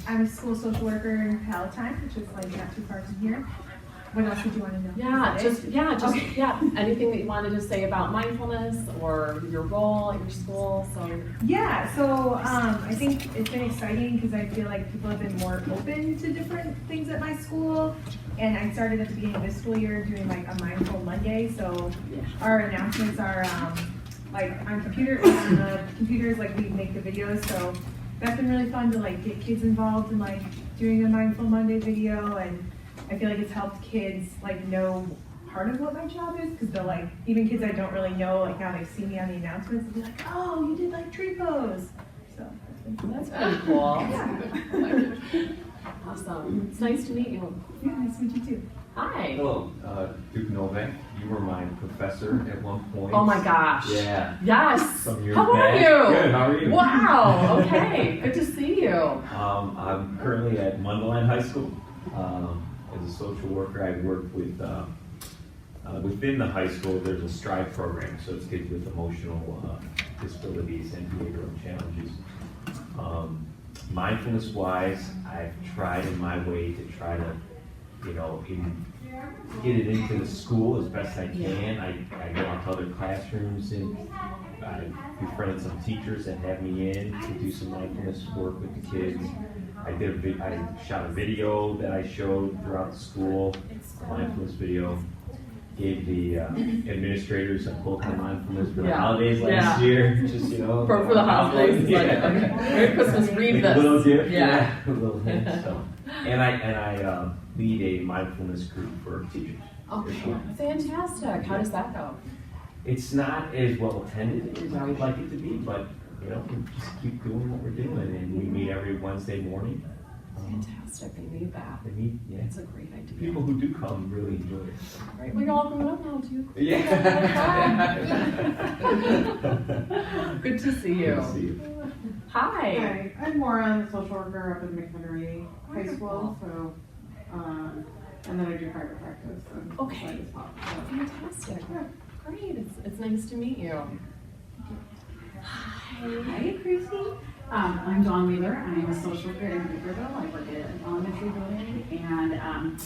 I'm a school social worker in Palatine, which is like not too far from here. What else did you want to know? Yeah, anything that you wanted to say about mindfulness or your role at your school? So I think it's been exciting because I feel like people have been more open to different things at my school. And I started at the beginning of this school year doing like a Mindful Monday. So our announcements are like on the computers, like we make the videos. So that's been really fun to like get kids involved in like doing a Mindful Monday video, and I feel like it's helped kids like know part of what my job is, because they'll like, even kids I don't really know, like now they see me on the announcements and be like, oh, you did like tree pose. So that's pretty cool. Yeah. Awesome. It's nice to meet you. Yeah, nice to meet you too. Hi. Hello, Duke Novak. You were my professor at one point. Oh my gosh. Yeah. Yes. Some years How are back. you? Good, how are you? Wow. Okay. Good to see you. I'm currently at Mundelein High School. As a social worker, I work with, within the high school, there's a STRIVE program, so it's kids with emotional disabilities and behavioral challenges. Mindfulness-wise, I've tried in my way to try to, get it into the school as best I can. I go out to other classrooms and I befriended some teachers that have me in to do some mindfulness work with the kids. I shot a video that I showed throughout the school, a mindfulness video. Gave the administrators a book on mindfulness for the holidays last year, just for the holidays. Yeah. Like, okay. Merry Christmas. Read this. A little gift, yeah. A little hint. So, and I lead a mindfulness group for teachers. Okay, fantastic. How does that go? It's not as well attended as I would like it to be, but we just keep doing what we're doing, and we meet every Wednesday morning. Fantastic. They need that. They meet, yeah. It's a great idea. People who do come really enjoy it. Right. We're all grown up now too. Yeah. Good to see you. Good to see you. Hi. Hi, I'm Maura, the social worker up in McHenry High School, so, and then I do private practice. And Okay. as well, Fantastic. Great. It's nice to meet you. Hi, Kristen. I'm Dawn Wheeler. I'm a social worker in Brendel. I work at an elementary building, and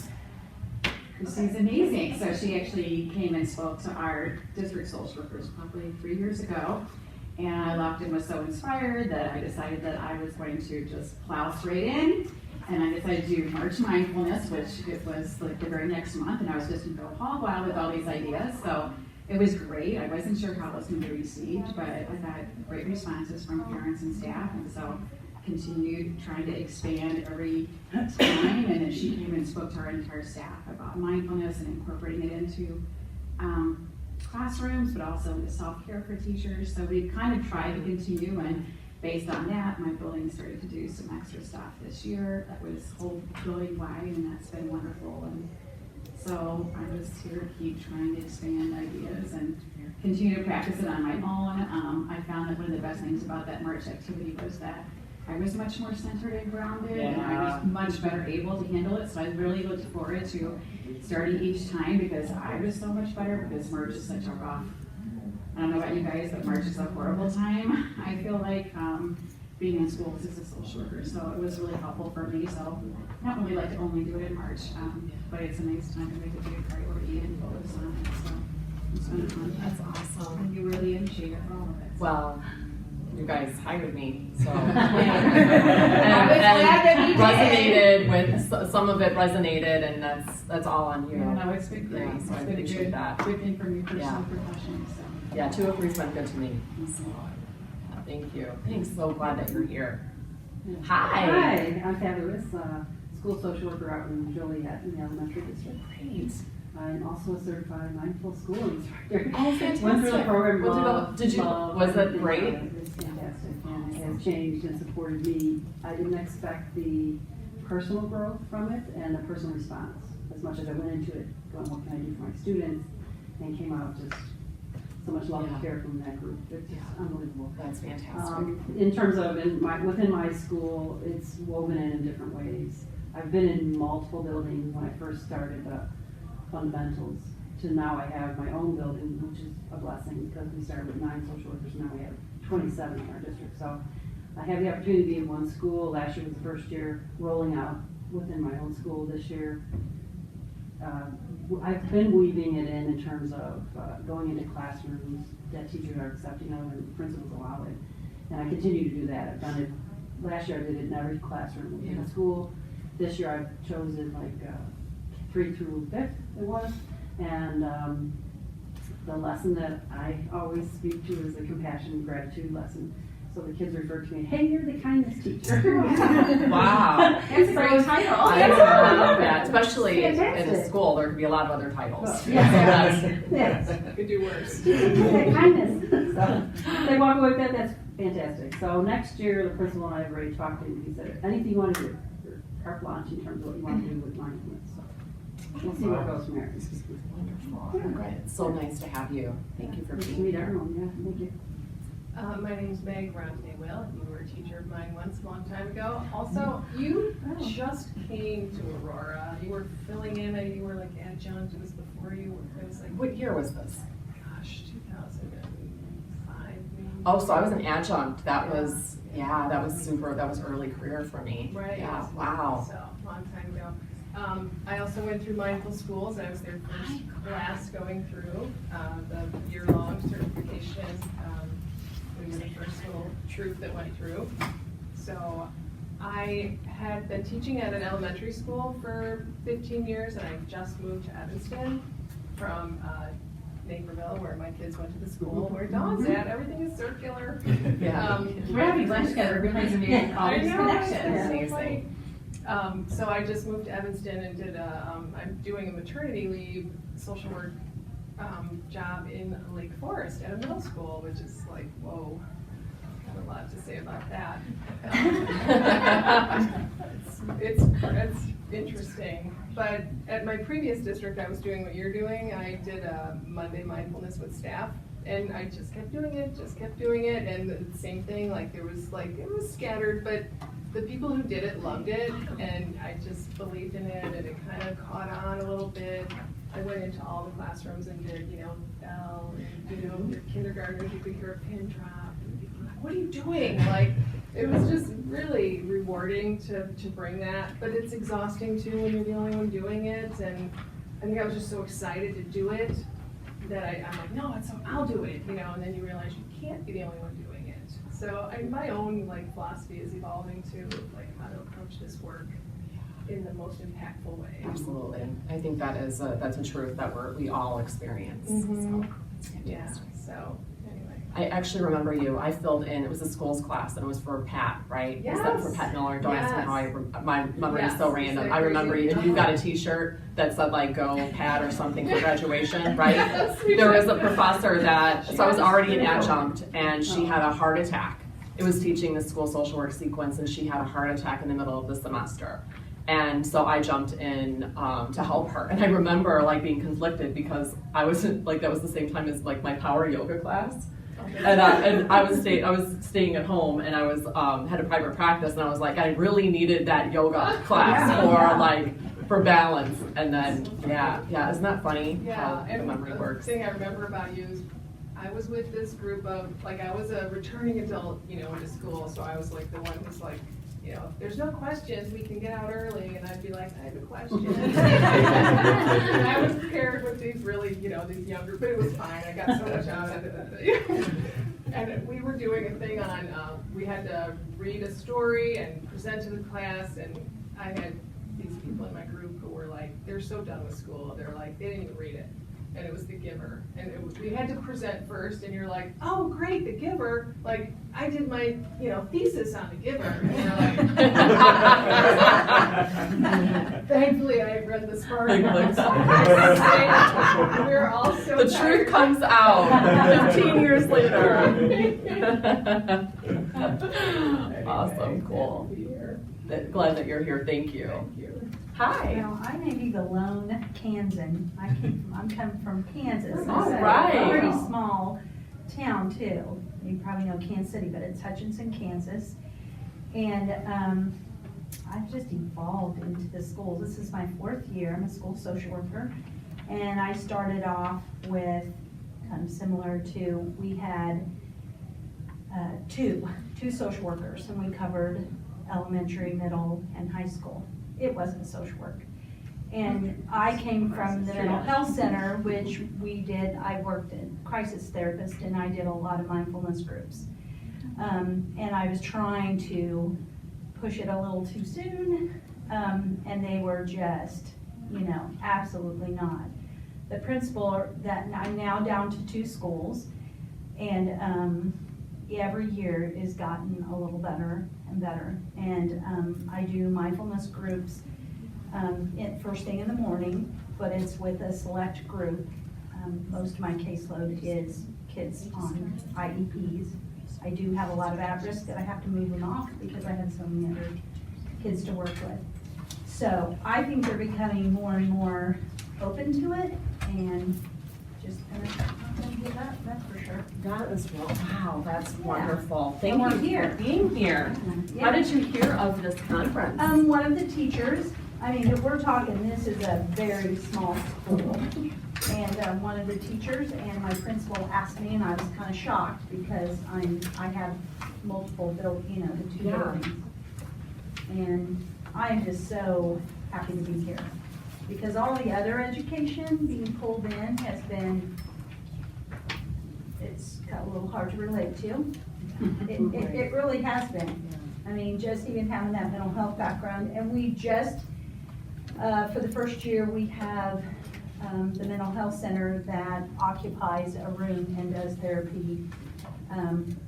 Kristen's amazing. So she actually came and spoke to our district social workers probably 3 years ago, and I left and was so inspired that I decided that I was going to just plow straight in, and I decided to do March Mindfulness, which it was like the very next month, and I was just going to go hog wild with all these ideas. So it was great. I wasn't sure how it was going to be received, but I got great responses from parents and staff, and so continued trying to expand every time. And then she came and spoke to our entire staff about mindfulness and incorporating it into classrooms, but also into self-care for teachers. So we kind of tried to continue, and based on that, my building started to do some extra stuff this year that was whole building wide, and that's been wonderful. And so I'm just here to keep trying to expand ideas and continue to practice it on my own. I found that one of the best things about that March activity was that I was much more centered and grounded, and I was much better able to handle it. So I really looked forward to starting each time, because I was so much better, because March is such a rough, I don't know about you guys, but March is a horrible time. I feel like being in schools as a social worker, so it was really helpful for me. So not really like to only do it in March, but it's a nice time to make it be a priority and focus on it. So it's been fun. That's awesome. And you really appreciate it for all of it. Well, you guys hired me, so I was glad that you resonated with some of it resonated, and that's all on you. Yeah, no, it's been great. Yeah, so I It's been a appreciate that. good thing for me personally, professionally. So. Yeah, 2 of 3's been good to me. So, thank you. Thanks. So glad that you're here. Hi. Hi, I'm fabulous. School social worker out in Joliet in the elementary district. Great. I'm also a certified mindful school instructor. Oh, fantastic. Went through the program. Was it great? It's fantastic, and it has changed and supported me. I didn't expect the personal growth from it and the personal response as much as I went into it, going, what can I do for my students, and came out just so much love and care from that group. It's just unbelievable. That's fantastic. In terms of within my school, it's woven in different ways. I've been in multiple buildings when I first started the fundamentals to now I have my own building, which is a blessing because we started with 9 social workers, now we have 27 in our district. So I have the opportunity to be in one school. Last year was the first year rolling out within my own school. This year, I've been weaving it in terms of going into classrooms that teachers are accepting of and principals allow it. And I continue to do that. I've done it, last year I did it in every classroom within the school. This year I've chosen like 3 through 5th it was. And the lesson that I always speak to is the compassion and gratitude lesson. So the kids refer to me, hey, you're the kindness teacher. Wow. That's a great title. I love that, especially in a Fantastic. school, there could be a lot of other titles. Yes. Yes. Could do worse. That kindness. So they walk away with that, that's fantastic. So next year, the principal and I have already talked to him, he said, anything you want to do, carte blanche in terms of what you want to do with mindfulness. So we'll see what goes from there. Wonderful. Great. It's so nice to have you. Thank you for Nice to being meet here. everyone, yeah, thank you. My name's Meg Ronte-Will, and you were a teacher of mine once a long time ago. Also, you just came to Aurora. You were filling in, and you were like adjunct. It was before you were, it was like, What year was this? gosh, 2005 maybe. Oh, so I was an adjunct. That was, yeah, that was super, that was early career for me. Right. Yeah, wow. So, long time ago. I also went through Mindful Schools. I was their first class going through the year-long certification. It was the first little troop that went through. So I had been teaching at an elementary school for 15 years, and I just moved to Evanston from Naperville, where my kids went to the school where Dawn's at. Everything is circular. Yeah. We're having lunch together, realizing we had all I these know, connections. it's so funny. So I just moved to Evanston and did I'm doing a maternity leave social work job in Lake Forest at a middle school, which is like, whoa, got a lot to say about that. It's interesting, but at my previous district, I was doing what you're doing. I did Monday mindfulness with staff, and I just kept doing it, and the same thing, like it was scattered, but the people who did it loved it, and I just believed in it, and it kind of caught on a little bit. I went into all the classrooms and did, bell, and, your kindergartners, you could hear a pin drop, and people were like, what are you doing? Like, it was just really rewarding to bring that, but it's exhausting too when you're the only one doing it, and I think I was just so excited to do it that I'm like, no, I'll do it, and then you realize you can't be the only one doing it. So my own philosophy is evolving to how to approach this work in the most impactful way. Absolutely. I think that's a truth that we all experience. Mhm. So it's Yeah, fantastic. so anyway. I actually remember you. I filled in, it was a schools class, and it was for Pat, right? Was that for Yes. Pat Miller? Don't ask me how my memory is Yes. so random. Isn't I that remember you, crazy? and you got a t-shirt that said go Pat or something for graduation, right? Yes, There was a professor so I was already an Yes. adjunct, and she had a heart attack. It was teaching the school social work sequence, and she had a heart attack in the middle of the semester. And so I jumped in to help her. And I remember being conflicted because I was that was the same time as my power yoga class. And I was staying at home, and I was had a private practice, and I was I really needed that yoga class for balance. And then isn't that funny how the memory works? The thing I remember about you is I was with this group of I was a returning adult, into school, so I was the one who's if there's no questions, we can get out early, and I'd be like, I have a question. And I was paired with these really, these younger, but it was fine. I got so much out of it. And we were doing a thing on, we had to read a story and present to the class, and I had these people in my group who were they're so done with school. They're they didn't even read it. And it was The Giver. And we had to present first, and you're like, oh, great, The Giver. I did my, thesis on The Giver. And you're thankfully, I read the Spartan. We were all so The truth comes out 15 years later. Awesome, cool. Glad that you're here. Thank you. Thank you. Hi. Well, I may be the lone Kansan. I'm coming from Kansas. All It's right. a pretty small town too. You probably know Kansas City, but it's Hutchinson, Kansas. And I've just evolved into the schools. This is my 4th year. I'm a school social worker. And I started off with kind of similar to, we had two social workers, and we covered elementary, middle, and high school. It wasn't social work. And I came from the mental health center, which I worked in crisis therapist, and I did a lot of mindfulness groups. And I was trying to push it a little too soon, and they were just, absolutely not. The principal, that I'm now down to 2 schools, and every year is gotten a little better and better. And I do mindfulness groups first thing in the morning, but it's with a select group. Most of my caseload is kids on IEPs. I do have a lot of at-risk that I have to move them off because I have so many other kids to work with. So I think they're becoming more and more open to it, and just gonna give that, that's for sure. That is, wow, that's wonderful. And Thank we're you here. for being here. Yeah. How did you hear of this conference? One of the teachers, if we're talking, this is a very small school. And one of the teachers and my principal asked me, and I was kind of shocked because I have multiple the 2 Yeah. buildings. And I am just so happy to be here. Because all the other education being pulled in has been, it's got a little hard to relate to. It really has been. Just even having that mental health background, and we just, for the first year, we have the mental health center that occupies a room and does therapy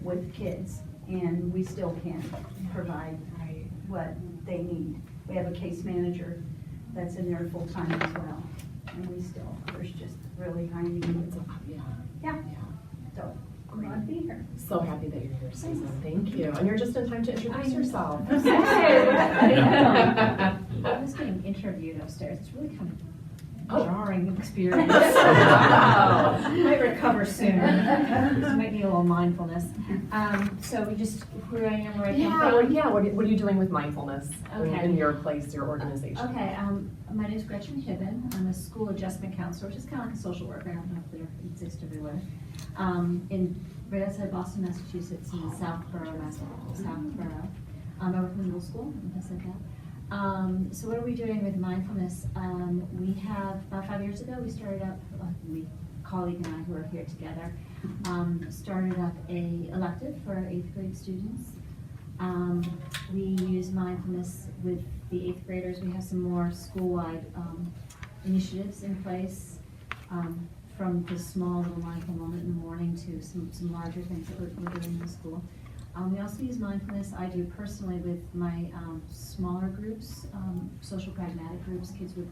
with kids, and we still can't provide what they need. We have a case manager that's in there full-time as well, and there's just really high need. Yeah, so I'm glad to be here. So happy that you're here, Susan. Thank you. And you're just in time to introduce yourself. I was getting interviewed upstairs. It's really kind of jarring experience. Wow. Might recover soon. This might need a little mindfulness. So who I am, where I came from. Yeah. What are you doing with mindfulness Okay. in your place, your organization? Okay, my name is Gretchen Hibben. I'm a school adjustment counselor, which is kind of like a social worker. I don't know if they exist everywhere. Right outside Boston, Massachusetts, in the Southborough. I work in middle school, and things like that. So what are we doing with mindfulness? We have, about 5 years ago, we started up, colleague and I who are here together, started up a elective for our 8th grade students. We use mindfulness with the 8th graders. We have some more school-wide initiatives in place, from the small little mindful moment in the morning to some larger things that we're doing in the school. We also use mindfulness, I do personally with my smaller groups, social pragmatic groups, kids with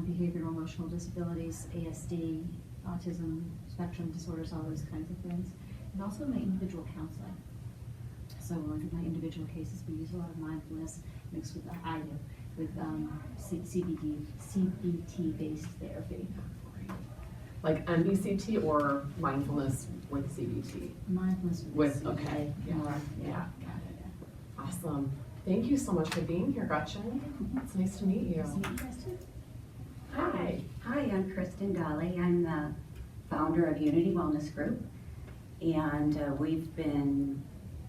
behavioral emotional disabilities, ASD, autism, spectrum disorders, all those kinds of things. And also my individual counseling. So in my individual cases, we use a lot of mindfulness mixed with CBT-based therapy. Like MBCT or mindfulness with CBT? Mindfulness With, CBT. okay. Yeah. Awesome. Thank you so much for being here, Gretchen. It's nice to meet you. Hi. Hi, I'm Kristen Golly. I'm the founder of Unity Wellness Group, and we've been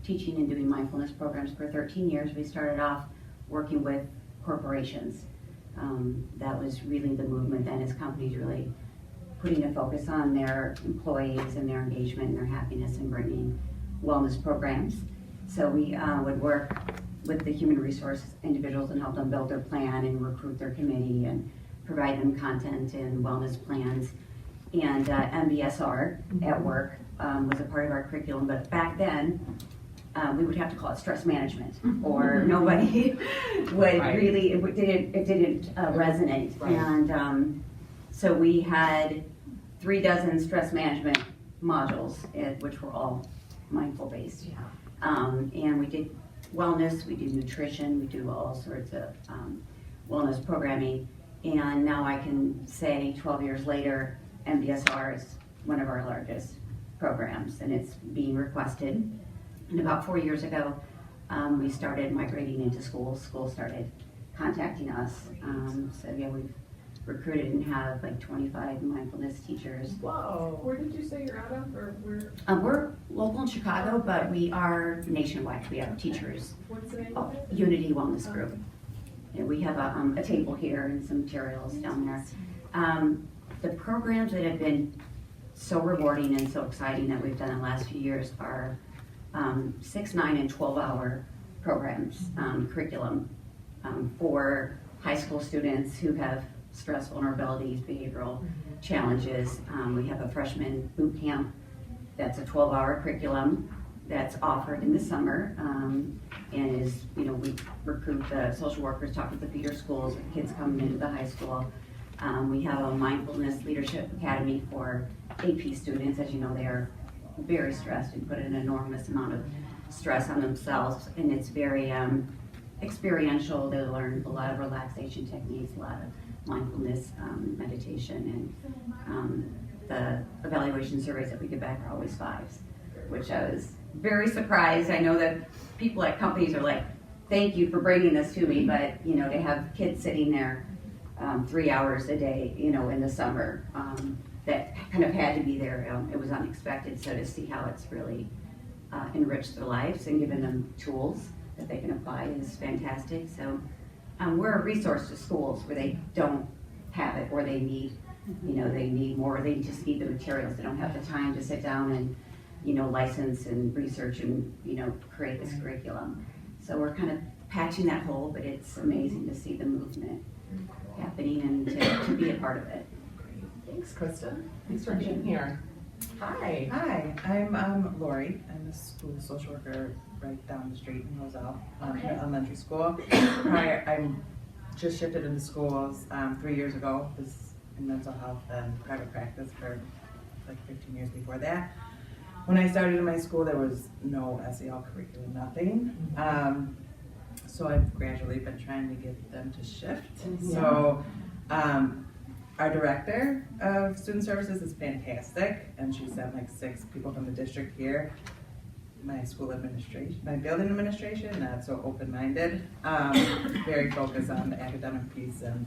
teaching and doing mindfulness programs for 13 years. We started off working with corporations. That was really the movement then, as companies really putting a focus on their employees and their engagement and their happiness and bringing wellness programs. So we would work with the human resource individuals and help them build their plan and recruit their committee and provide them content and wellness plans. And MBSR at work was a part of our curriculum, but back then we would have to call it stress management, or nobody would really, it didn't resonate. Right. And so we had 36 stress management modules, which were all mindful based. Yeah. And we did wellness, we do nutrition, we do all sorts of wellness programming. And now I can say 12 years later, MBSR is one of our largest programs, and it's being requested. And about 4 years ago, we started migrating into schools. Schools started contacting us. So yeah, we've recruited and have like 25 mindfulness teachers. Whoa. Where did you say you're out of, or where, We're local in Chicago, but we are nationwide. We have teachers, what's the name of it? Unity Wellness Group. And we have a table here and some materials down there. The programs that have been so rewarding and so exciting that we've done in the last few years are 6, 9, and 12-hour programs, curriculum for high school students who have stress, vulnerabilities, behavioral challenges. We have a freshman boot camp that's a 12-hour curriculum that's offered in the summer, and is, we recruit the social workers, talk with the feeder schools, with kids coming into the high school. We have a mindfulness leadership academy for AP students. As you know, they are very stressed and put an enormous amount of stress on themselves, and it's very experiential. They learn a lot of relaxation techniques, a lot of mindfulness, meditation, and the evaluation surveys that we get back are always 5s, which I was very surprised. I know that people at companies are like, thank you for bringing this to me, but to have kids sitting there 3 hours a day, in the summer, that kind of had to be there. It was unexpected, so to see how it's really enriched their lives and given them tools that they can apply is fantastic. So we're a resource to schools where they don't have it, or they need, they need more, they just need the materials. They don't have the time to sit down and, license and research and, create this curriculum. So we're kind of patching that hole, but it's amazing to see the movement happening and to be a part of it. Thanks, Kristen. Thanks for being here. Hi. Hi, I'm Lori. I'm a school social worker right down the street in Roselle, elementary school. I'm just shifted into schools 3 years ago. Was in mental health and private practice for like 15 years before that. When I started in my school, there was no SEL curriculum, nothing. So I've gradually been trying to get them to shift. Yeah. So our director of student services is fantastic, and she sent like 6 people from the district here. My school administration, my building administration, not so open-minded, very focused on the academic piece, and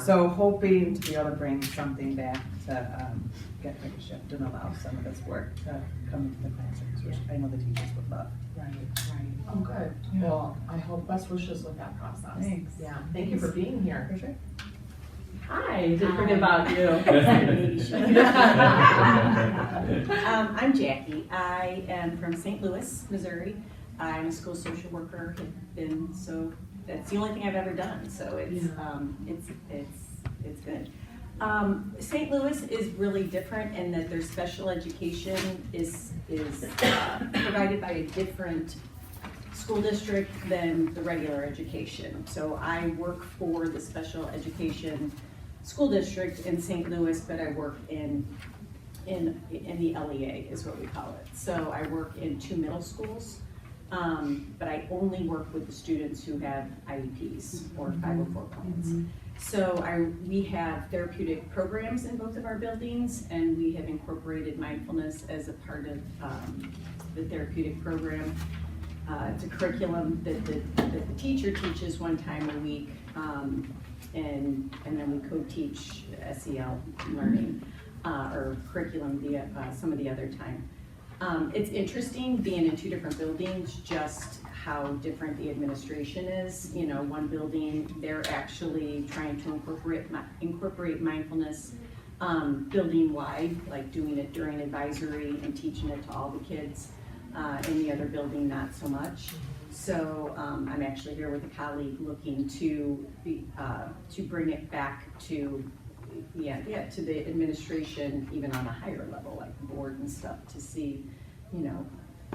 so hoping to be able to bring something back to get like a shift and allow some of this work to come into the classrooms, which I know the teachers would love. Right. Oh, good. Yeah. Well, I hope best wishes with that process. Thanks. Yeah. Thank you for being here. For sure. Hi. Didn't forget about you. I'm Jackie. I am from St. Louis, Missouri. I'm a school social worker. Have been that's the only thing I've ever done. So it's good. St. Louis is really different in that their special education is provided by a different school district than the regular education. So I work for the special education school district in St. Louis, but I work in the LEA is what we call it. So I work in 2 middle schools, but I only work with the students who have IEPs or 504 plans. So we have therapeutic programs in both of our buildings, and we have incorporated mindfulness as a part of the therapeutic program. It's a curriculum that the teacher teaches 1 time a week, and then we co-teach SEL learning or curriculum some of the other time. It's interesting being in 2 different buildings, just how different the administration is. One building, they're actually trying to incorporate mindfulness building-wide, like doing it during advisory and teaching it to all the kids. In the other building, not so much. So I'm actually here with a colleague looking to bring it back to the administration, even on a higher level, like the board and stuff, to see,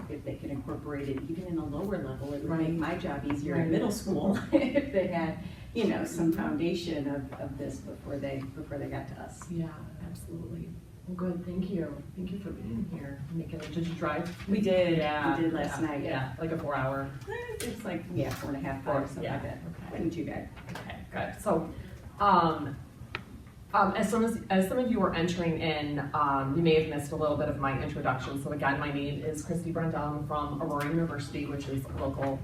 if they can incorporate it even in a lower level. It would make my job easier in middle school if they had, some foundation of this before they got to us. Yeah, absolutely. Well, good. Thank you. Thank you for being here. Did you drive? We did. Yeah. We did last night. Yeah, like a 4-hour. It's like 4.5 hours, something like that. Okay. Wasn't too bad. Okay, good. So, as some of you were entering in, you may have missed a little bit of my introduction. So again, my name is Kristen Brendel. I'm from Aurora University, which is a local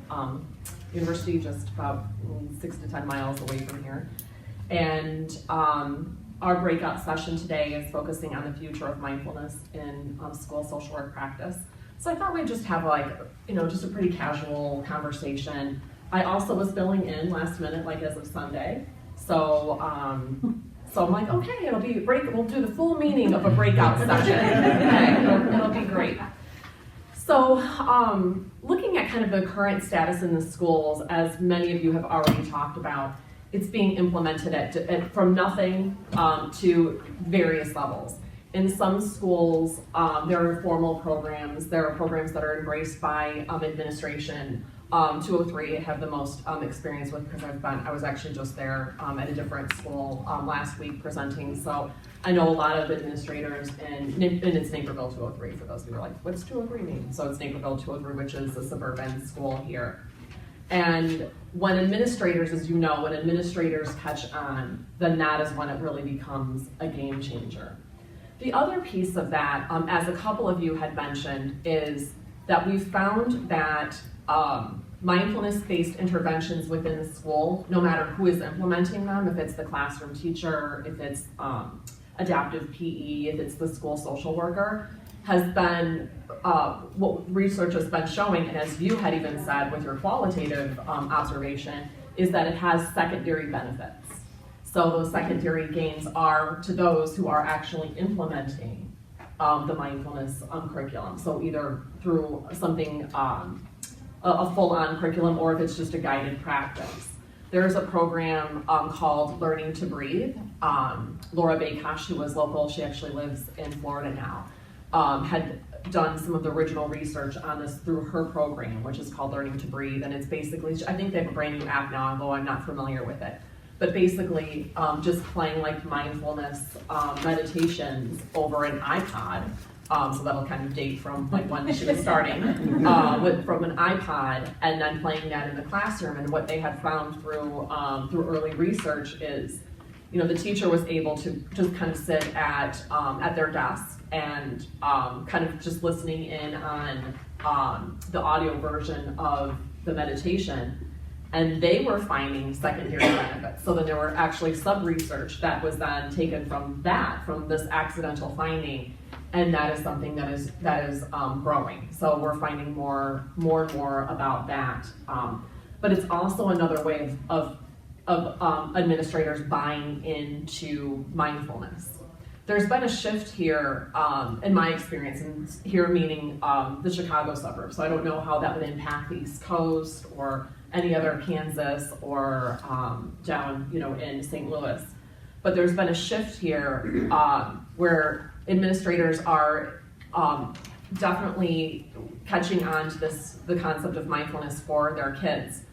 university just about 6 to 10 miles away from here. And our breakout session today is focusing on the future of mindfulness in school social work practice. So I thought we'd just have just a pretty casual conversation. I also was filling in last minute, like as of Sunday. So I'm like, okay, it'll be we'll do the full meaning of a breakout session. Okay, it'll be great. So looking at kind of the current status in the schools, as many of you have already talked about, it's being implemented from nothing to various levels. In some schools, there are formal programs. There are programs that are embraced by administration. 203 I have the most experience with because I was actually just there at a different school last week presenting. So I know a lot of administrators, and it's Naperville 203 for those who are like, what's 203 mean? So it's Naperville 203, which is a suburban school here. And when administrators, as you know, when administrators catch on, then that is when it really becomes a game changer. The other piece of that, as a couple of you had mentioned, is that we've found that mindfulness-based interventions within the school, no matter who is implementing them, if it's the classroom teacher, if it's adaptive PE, if it's the school social worker, has been what research has been showing, and as you had even said with your qualitative observation, is that it has secondary benefits. So those secondary gains are to those who are actually implementing the mindfulness curriculum. So either through something, a full-on curriculum, or if it's just a guided practice. There's a program called Learning to Breathe. Laura Baykosh, who was local, she actually lives in Florida now, had done some of the original research on this through her program, which is called Learning to Breathe. And it's basically, I think they have a brand new app now, although I'm not familiar with it. But basically, just playing like mindfulness meditations over an iPod. So that'll kind of date from like when she was starting from an iPod, and then playing that in the classroom. And what they had found through early research is, the teacher was able to just kind of sit at their desk and kind of just listening in on the audio version of the meditation. And they were finding secondary benefits. So then there were actually sub-research that was then taken from this accidental finding, and that is something that is growing. So we're finding more and more about that. But it's also another way of administrators buying into mindfulness. There's been a shift here, in my experience, and here meaning the Chicago suburbs. So I don't know how that would impact the East Coast or any other Kansas or down, in St. Louis. But there's been a shift here where administrators are definitely catching on to the concept of mindfulness for their kids,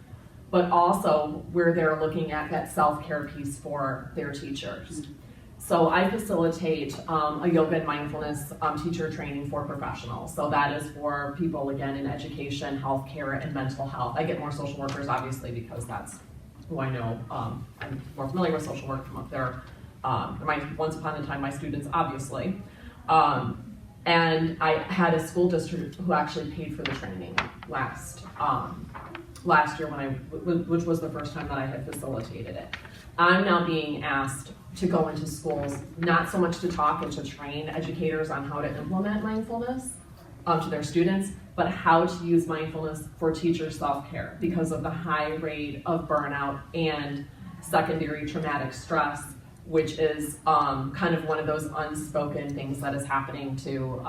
but also where they're looking at that self-care piece for their teachers. So I facilitate a yoga and mindfulness teacher training for professionals. So that is for people, again, in education, healthcare, and mental health. I get more social workers, obviously, because that's who I know. I'm more familiar with social work from up there. Once upon a time, my students, obviously. And I had a school district who actually paid for the training last year which was the first time that I had facilitated it. I'm now being asked to go into schools, not so much to talk and to train educators on how to implement mindfulness to their students, but how to use mindfulness for teacher self-care because of the high rate of burnout and secondary traumatic stress, which is kind of one of those unspoken things that is happening to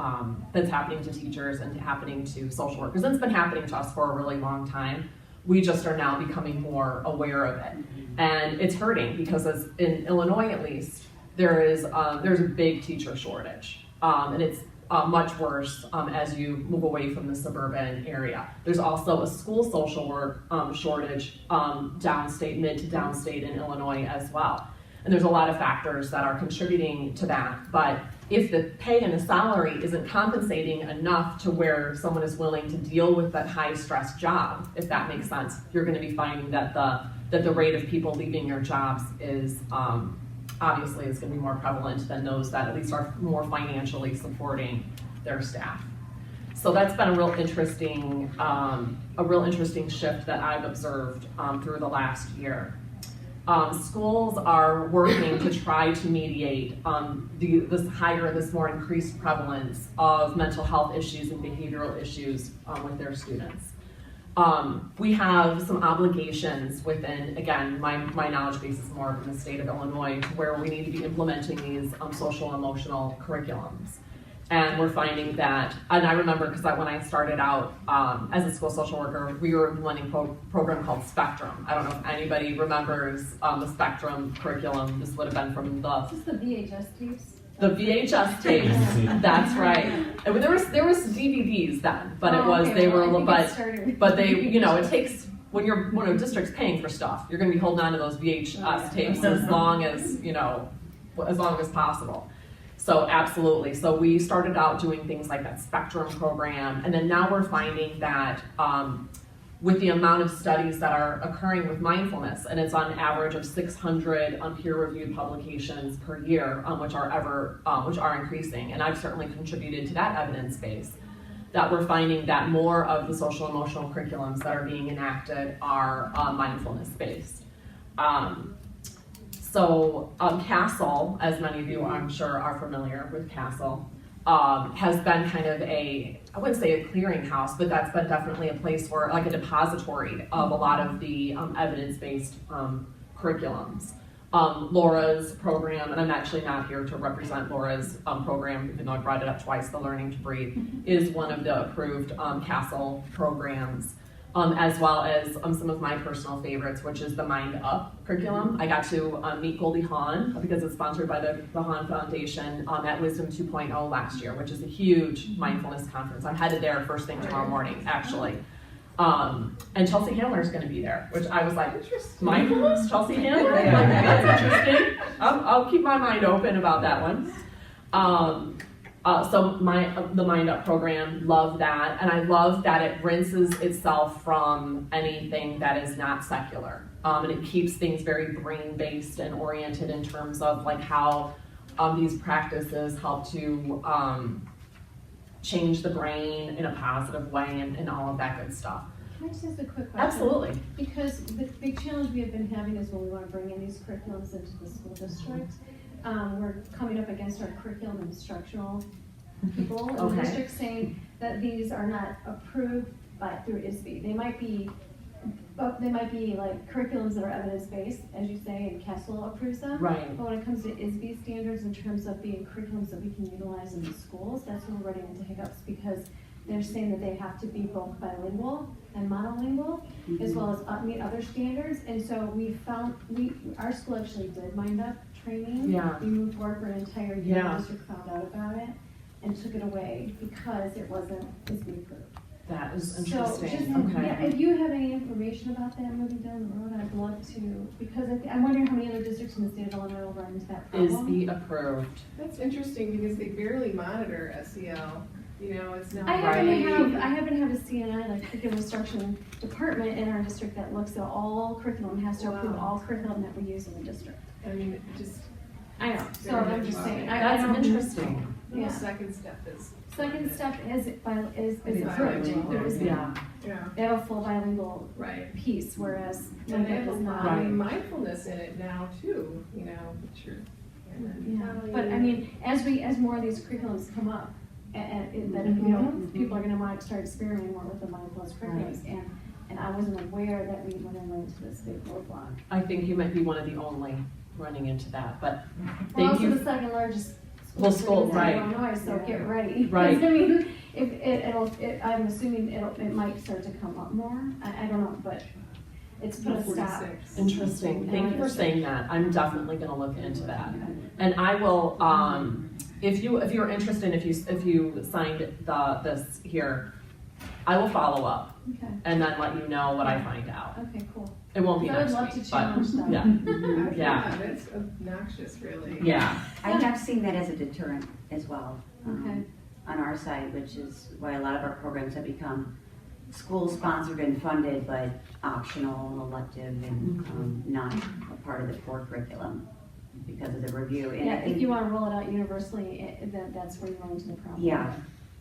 teachers and happening to social workers. And it's been happening to us for a really long time. We just are now becoming more aware of it. And it's hurting because as in Illinois, at least, there's a big teacher shortage. And it's much worse as you move away from the suburban area. There's also a school social work shortage downstate, mid to downstate in Illinois as well. And there's a lot of factors that are contributing to that. But if the pay and the salary isn't compensating enough to where someone is willing to deal with that high stress job, if that makes sense, you're gonna be finding that the rate of people leaving your jobs is obviously is gonna be more prevalent than those that at least are more financially supporting their staff. So that's been a real interesting shift that I've observed through the last year. schools are working to try to mediate this more increased prevalence of mental health issues and behavioral issues with their students. We have some obligations within, again, my knowledge base is more from the state of Illinois, to where we need to be implementing these social and emotional curriculums. And we're finding that, and I remember because when I started out as a school social worker, we were implementing a program called Spectrum. I don't know if anybody remembers the Spectrum curriculum. This would have been from Is this the VHS tapes? the VHS tapes. That's right. And there was DVDs then, but it was, they were, but they, you know, it takes, when a district's paying for stuff, you're gonna be holding on to those VHS tapes as long as, you know, as long as possible. So absolutely. So we started out doing things like that Spectrum program, and then now we're finding that with the amount of studies that are occurring with mindfulness, and it's on average of 600 peer-reviewed publications per year, which are increasing, and I've certainly contributed to that evidence base, that we're finding that more of the social emotional curriculums that are being enacted are mindfulness-based. So CASEL, as many of you I'm sure are familiar with CASEL, has been kind of I wouldn't say a clearinghouse, but that's been definitely a place where, like a depository of a lot of the evidence-based curriculums. Laura's program, and I'm actually not here to represent Laura's program, even though I brought it up twice, the Learning to Breathe, is one of the approved CASEL programs. As well as some of my personal favorites, which is the Mind Up curriculum. I got to meet Goldie Hawn, because it's sponsored by the Hawn Foundation, at Wisdom 2.0 last year, which is a huge mindfulness conference. I'm headed there first thing tomorrow morning, actually. And Chelsea Handler is going to be there, which I was like, mindfulness? Chelsea Handler? Like, that's interesting. I'll keep my mind open about that one. So the Mind Up program, love that, and I love that it rinses itself from anything that is not secular, and it keeps things very brain-based and oriented in terms of like how these practices help to change the brain in a positive way and all of that good stuff. Can I just ask a quick question? Absolutely. Because the big challenge we have been having is when we want to bring in these curriculums into the school district, we're coming up against our curriculum and instructional people in the district saying that these are not approved through ISB. They might be like curriculums that are evidence-based, as you say, and CASEL approves them. Right. But when it comes to ISB standards in terms of being curriculums that we can utilize in the schools, that's when we're running into hiccups, because they're saying that they have to be both bilingual and monolingual, as well as meet other standards. And so our school actually did Mind Up training. Yeah. We moved forward for an entire year. The district found out about it and took it away because it wasn't ISB approved. That is So interesting. yeah, if you have any information about that moving down the road, I'd love to, because I'm wondering how many other districts in the state of Illinois will run into that problem. ISB approved. That's interesting because they barely monitor SEL. You know, it's not. I happen to have a CNI, like curriculum instruction department in our district that looks at all curriculum, has to approve all curriculum that we use in the district. I mean, it just. I know, so I'm just saying. That's interesting. The second step is. Second step is approved. bilingual. There is, Yeah. they have a full bilingual Right. piece, whereas And they have does not. Right. mindfulness in it now too, you know, which you're. Yeah, but I mean, as more of these curriculums come up, and that, you know, people are gonna want to start experimenting more with the mindfulness curriculums, and I wasn't aware that we went into this big roadblock. I think you might be one of the only running into that, but We're thank also you. the second largest School, in right. Illinois, so get ready. Right. I mean, I'm assuming it might start to come up more, I don't know, but it's put a stop. 46. Interesting. Thank you for saying that. I'm definitely going to look into that. And I will, if you're interested, if you signed this here, I will follow up Okay, and then let you know what I find out. okay, cool. It won't be I would next love week, to but challenge them. yeah, Yeah. It's obnoxious, really. yeah. I have seen that as a deterrent as well. Okay. On our side, which is why a lot of our programs have become school-sponsored and funded, but optional and elective and not a part of the core curriculum because of the review. And Yeah, if you want to roll it out universally, then that's where you run into the problem. Yeah,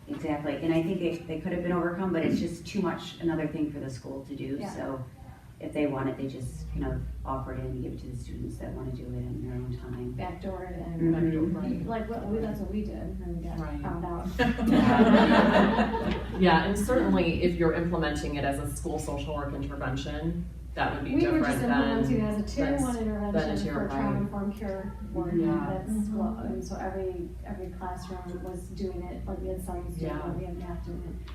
exactly. And I think they could have been overcome, but it's just too much, another thing for the school to do. Yeah. So if they want it, they just kind of offer it in and give it to the students that want to do it in their own time. Backdoor it Mhm. and, like, that's what we did, and we got Right. found out. Yeah, and certainly if you're implementing it as a school social work intervention, that would be We were different just than. implementing it as a tier than- one than a intervention tier for one. trauma-informed care work. Yeah. That's what, and so every classroom was doing it, like we had science doing Yeah. it, we had math doing it.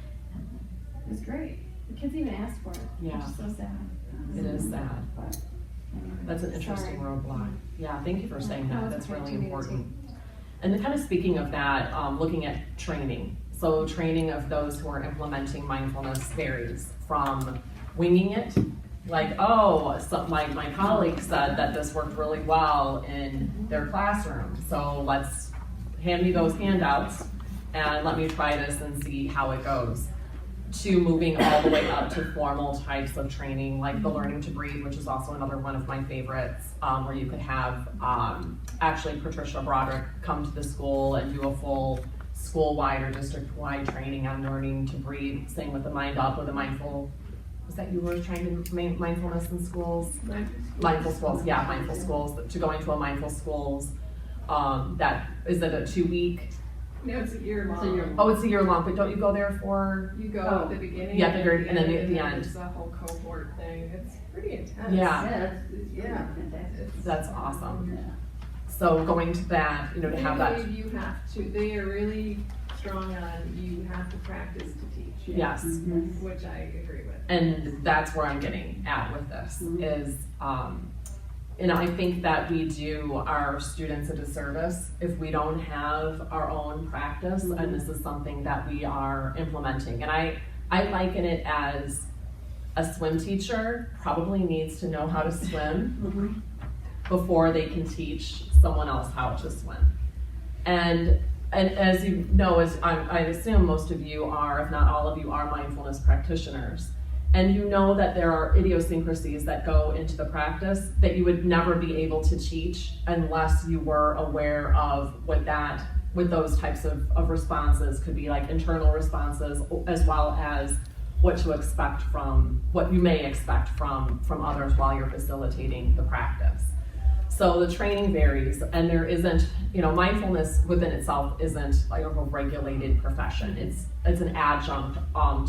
It was great. The kids even asked for it, which Yeah. is so sad. It is sad. But anyway, That's an interesting roadblock. Yeah, thank you for saying No, that, it's that's okay really to me important. And then kind of speaking of that, looking at training. So training of those who are implementing mindfulness varies from winging it, like, oh, so my colleague said that this worked really well in their classroom, so let's hand me those handouts and let me try this and see how it goes. To moving all the way up to formal types of training, like the learning to breathe, which is also another one of my favorites, where you could have, actually Patricia Broderick come to the school and do a full school-wide or district-wide training on learning to breathe, same with the Mind Up, with the mindful, was that you were trying to mindfulness in schools? Mindful schools, yeah, mindful schools, to going to a mindful schools, that, is it a 2-week? No, it's a year long. Oh, it's a year long, but don't you go there for? You go at the beginning. Yeah, at the very, and then at the end. It's a whole cohort thing. It's pretty intense. Yeah. Yeah, fantastic. That's awesome. Yeah. So going to that, you know, to They have that, believe you have to, they are really strong on you have to practice to teach. yes. Which I agree with. And that's where I'm getting at with this, is, you know, I think that we do our students a disservice if we don't have our own practice, and this is something that we are implementing. And I liken it as a swim teacher probably needs to know how to swim before they can teach someone else how to swim. And as you know, as I assume most of you are, if not all of you are, mindfulness practitioners. And you know that there are idiosyncrasies that go into the practice that you would never be able to teach unless you were aware of what those types of responses could be, like internal responses, as well as what to expect from, what you may expect from others while you're facilitating the practice. So the training varies, and there isn't, you know, mindfulness within itself isn't like a regulated profession. It's an adjunct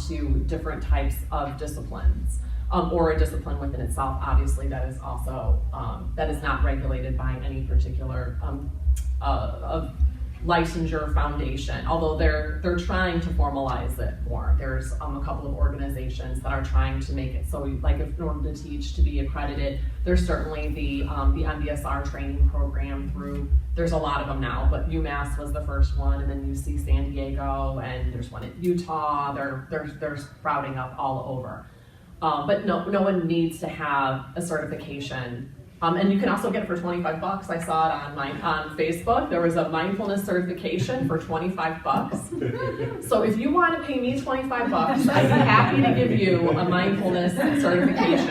to different types of disciplines, or a discipline within itself, obviously, that is also, that is not regulated by any particular licensure foundation, although they're trying to formalize it more. There's a couple of organizations that are trying to make it so, like, if in order to teach to be accredited, there's certainly the MBSR training program through, there's a lot of them now, but UMass was the first one, and then UC San Diego, and there's one in Utah. They're sprouting up all over. But no one needs to have a certification. And you can also get it for $25. I saw it on Facebook. There was a mindfulness certification for $25. So if you want to pay me $25, I'd be happy to give you a mindfulness certification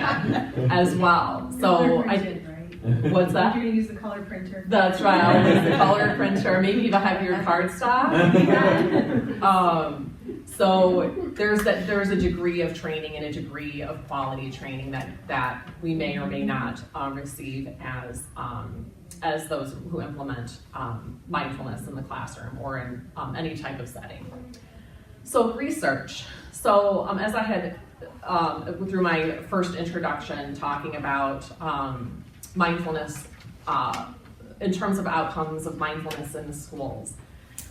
as well. So what's that? You're gonna use the color printer. That's right. I'll use the color printer. Maybe even have your cardstock. So there's a degree of training and a degree of quality training that we may or may not receive as those who implement mindfulness in the classroom or in any type of setting. So research. So as I had through my first introduction talking about mindfulness in terms of outcomes of mindfulness in the schools.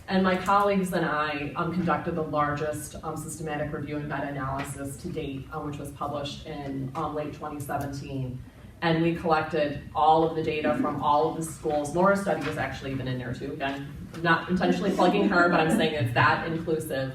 And my colleagues and I conducted the largest systematic review and meta-analysis to date, which was published in late 2017. And we collected all of the data from all of the schools. Laura's study was actually even in there too. Again, not intentionally plugging her, but I'm saying it's that inclusive,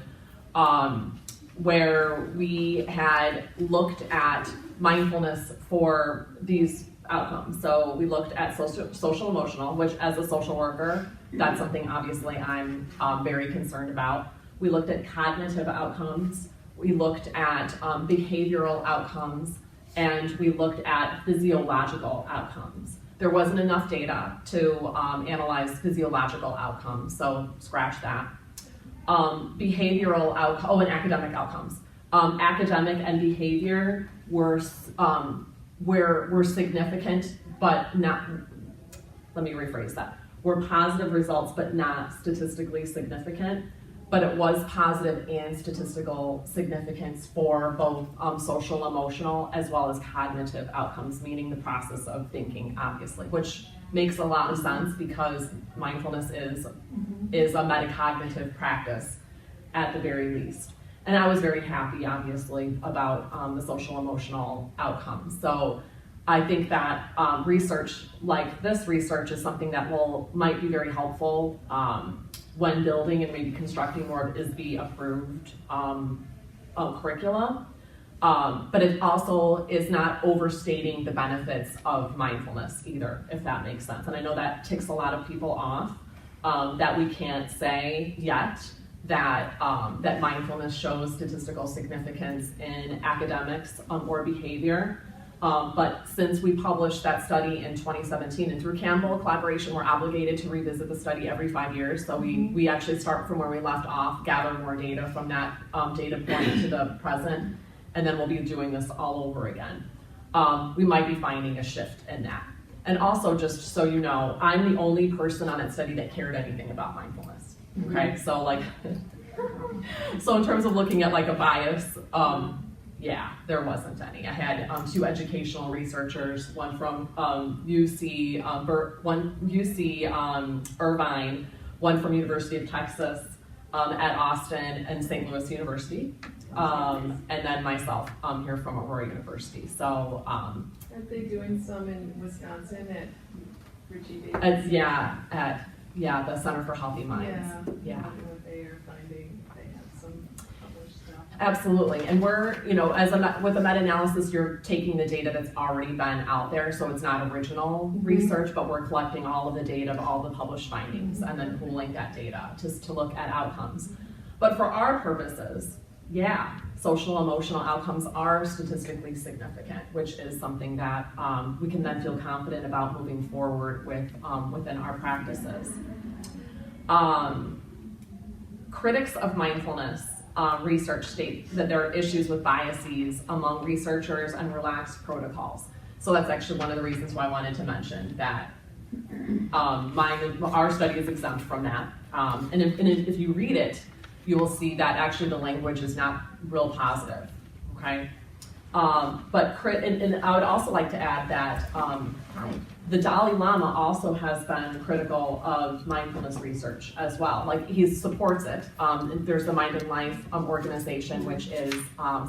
where we had looked at mindfulness for these outcomes. So we looked at social emotional, which as a social worker, that's something obviously I'm very concerned about. We looked at cognitive outcomes, we looked at behavioral outcomes, and we looked at physiological outcomes. There wasn't enough data to analyze physiological outcomes, so scratch that. Behavioral outcomes, and academic outcomes. Academic and behavior were we're significant, but not, let me rephrase that. We're positive results, but not statistically significant. But it was positive and statistical significance for both social, emotional, as well as cognitive outcomes, meaning the process of thinking, obviously, which makes a lot of sense because mindfulness is a metacognitive practice at the very least. And I was very happy, obviously, about the social emotional outcomes. So I think that research like this research is something that might be very helpful when building and maybe constructing more of ISB approved curricula. But it also is not overstating the benefits of mindfulness either, if that makes sense. And I know that ticks a lot of people off, that we can't say yet that mindfulness shows statistical significance in academics or behavior. But since we published that study in 2017, and through Campbell collaboration, we're obligated to revisit the study every 5 years. So we actually start from where we left off, gather more data from that data point to the present, and then we'll be doing this all over again. We might be finding a shift in that. And also, just so you know, I'm the only person on that study that cared anything about mindfulness. Okay, so like, so in terms of looking at like a bias, yeah, there wasn't any. I had 2 educational researchers, one from UC Irvine, one from University of Texas at Austin and St. Louis University, and then myself here from Aurora University. So aren't they doing some in Wisconsin at Richie Davis? At the Center for Healthy Minds. Yeah. What they are finding, they have some published stuff. Absolutely, and we're, with a meta-analysis, you're taking the data that's already been out there, so it's not original research, but we're collecting all of the data of all the published findings and then pooling that data just to look at outcomes. But for our purposes, yeah, social emotional outcomes are statistically significant, which is something that we can then feel confident about moving forward with within our practices. Critics of mindfulness research state that there are issues with biases among researchers and relaxed protocols. So that's actually one of the reasons why I wanted to mention that our study is exempt from that. And if you read it, you will see that actually the language is not real positive, okay? But I would also like to add that the Dalai Lama also has been critical of mindfulness research as well. Like, he supports it. There's the Mind and Life organization, which is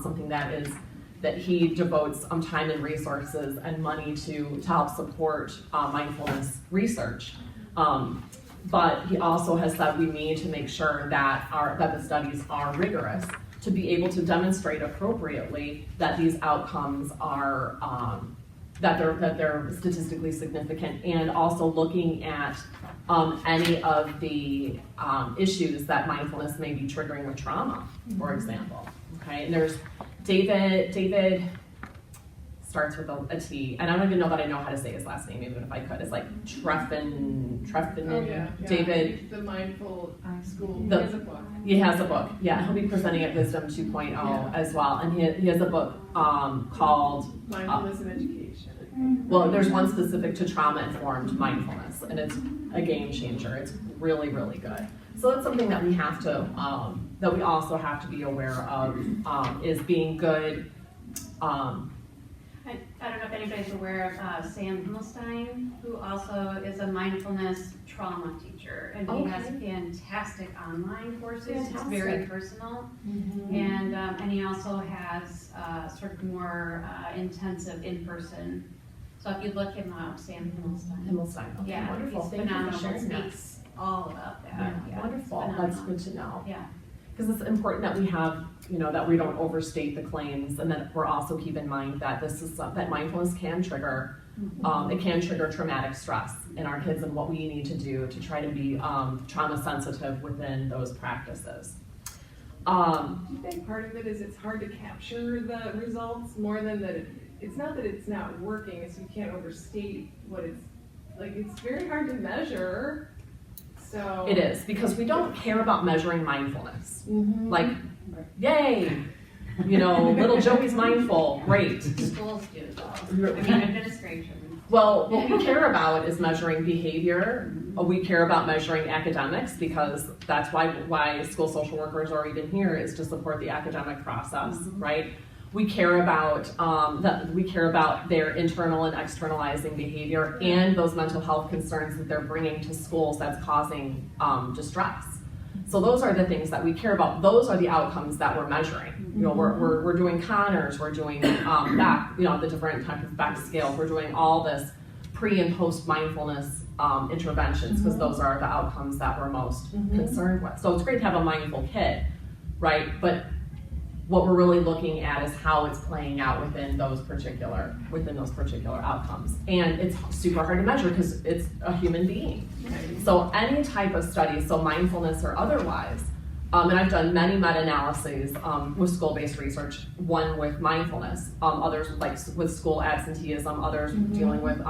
something that he devotes time and resources and money to help support mindfulness research. But he also has said we need to make sure that the studies are rigorous to be able to demonstrate appropriately that these outcomes are that they're statistically significant, and also looking at any of the issues that mindfulness may be triggering with trauma, for example. Okay, and there's David starts with a T, and I don't even know that I know how to say his last name, even if I could. It's like Treffen. David. The Mindful School. He has a book. Yeah, he'll be presenting at Wisdom 2.0 as well, and he has a book called Mindfulness in Education. Well, there's one specific to trauma-informed mindfulness, and it's a game changer. It's really, really good. So that's something that we have to, that we also have to be aware of, is being good. I don't know if anybody's aware of Sam Himmelstein, who also is a mindfulness trauma teacher, and he has fantastic online courses. It's very personal, and he also has sort of more intensive in-person. So if you look him up, Sam Himmelstein. Okay, Yeah, wonderful. he's Thank you for phenomenal. sharing that. Speaks all about that. Yeah, Wonderful. That's good to know. Yeah. Because it's important that we have, that we don't overstate the claims, and that we're also keep in mind that that mindfulness can trigger, it can trigger traumatic stress in our kids, and what we need to do to try to be trauma sensitive within those practices. Do you think part of it is it's hard to capture the results more than that? It's not that it's not working; it's you can't overstate what it's like. It's very hard to measure. So It is, because we don't care about measuring mindfulness. Like, yay! You know, little Joey's mindful, great. Schools do though, I mean, administration. Well, what we care about is measuring behavior. We care about measuring academics because that's why school social workers are even here, is to support the academic process, right? We care about their internal and externalizing behavior and those mental health concerns that they're bringing to schools that's causing distress. So those are the things that we care about. Those are the outcomes that we're measuring. You know, we're doing Connors, we're doing Beck, you know, the different types of Beck scales. We're doing all this pre and post mindfulness interventions because those are the outcomes that we're most concerned with. So it's great to have a mindful kid, right? But what we're really looking at is how it's playing out within those particular outcomes. And it's super hard to measure because it's a human being. So any type of study, so mindfulness or otherwise, and I've done many meta-analyses with school-based research, one with mindfulness, others with school absenteeism, others dealing with